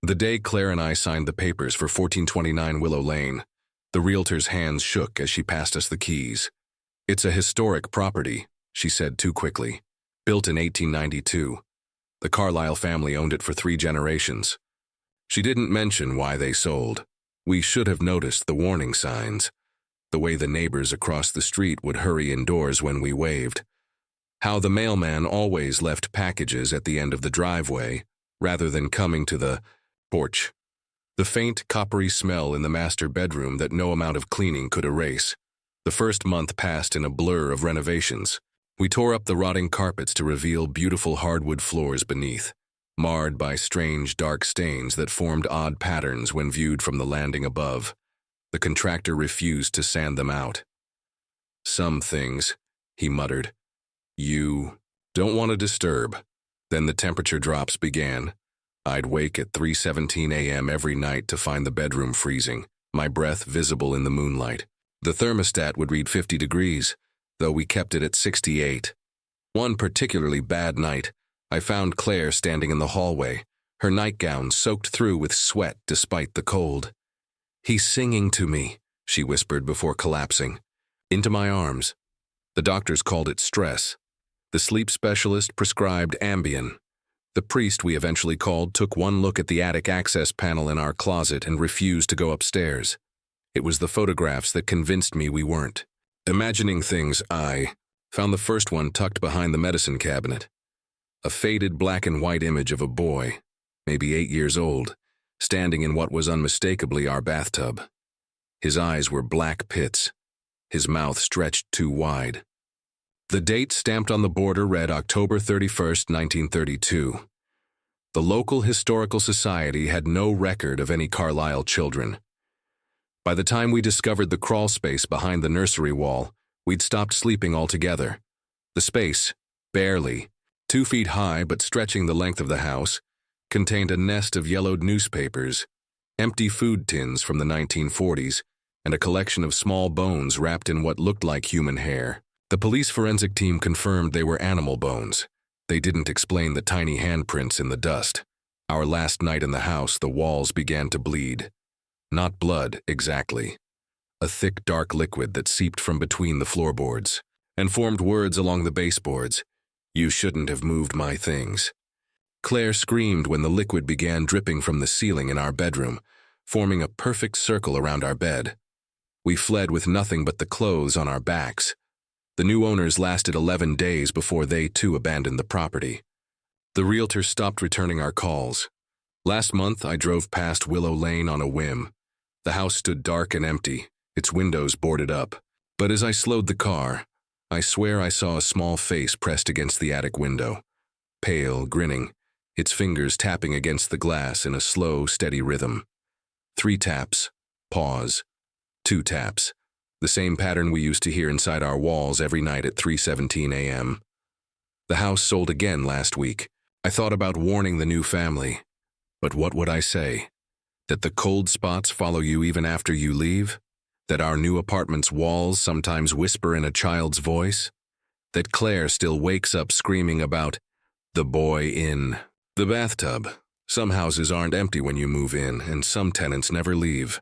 The day Claire and I signed the papers for 1429 Willow Lane, the realtor's hands shook as she passed us the keys. "It's a historic property," she said too quickly. "Built in 1892. The Carlyle family owned it for 3 generations." She didn't mention why they sold. We should have noticed the warning signs. The way the neighbors across the street would hurry indoors when we waved. How the mailman always left packages at the end of the driveway, rather than coming to the porch. The faint, coppery smell in the master bedroom that no amount of cleaning could erase. The first month passed in a blur of renovations. We tore up the rotting carpets to reveal beautiful hardwood floors beneath, marred by strange, dark stains that formed odd patterns when viewed from the landing above. The contractor refused to sand them out. "Some things," he muttered, "you don't want to disturb." Then the temperature drops began. I'd wake at 3:17 a.m. every night to find the bedroom freezing, my breath visible in the moonlight. The thermostat would read 50 degrees, though we kept it at 68. One particularly bad night, I found Claire standing in the hallway, her nightgown soaked through with sweat despite the cold. "He's singing to me," she whispered before collapsing. Into my arms. The doctors called it stress. The sleep specialist prescribed Ambien. The priest we eventually called took one look at the attic access panel in our closet and refused to go upstairs. It was the photographs that convinced me we weren't. Imagining things, I found the first one tucked behind the medicine cabinet. A faded black and white image of a boy, maybe 8 years old, standing in what was unmistakably our bathtub. His eyes were black pits, his mouth stretched too wide. The date stamped on the border read October 31st, 1932. The local historical society had no record of any Carlyle children. By the time we discovered the crawl space behind the nursery wall, we'd stopped sleeping altogether. The space, barely 2 feet high but stretching the length of the house, contained a nest of yellowed newspapers, empty food tins from the 1940s, and a collection of small bones wrapped in what looked like human hair. The police forensic team confirmed they were animal bones. They didn't explain the tiny handprints in the dust. Our last night in the house, the walls began to bleed. Not blood, exactly. A thick, dark liquid that seeped from between the floorboards and formed words along the baseboards. "You shouldn't have moved my things." Claire screamed when the liquid began dripping from the ceiling in our bedroom, forming a perfect circle around our bed. We fled with nothing but the clothes on our backs. The new owners lasted 11 days before they too abandoned the property. The realtor stopped returning our calls. Last month, I drove past Willow Lane on a whim. The house stood dark and empty, its windows boarded up. But as I slowed the car, I swear I saw a small face pressed against the attic window. Pale, grinning, its fingers tapping against the glass in a slow, steady rhythm. 3 taps, pause, 2 taps. The same pattern we used to hear inside our walls every night at 3:17 a.m. The house sold again last week. I thought about warning the new family. But what would I say? That the cold spots follow you even after you leave? That our new apartment's walls sometimes whisper in a child's voice? That Claire still wakes up screaming about the boy in the bathtub? Some houses aren't empty when you move in, and some tenants never leave.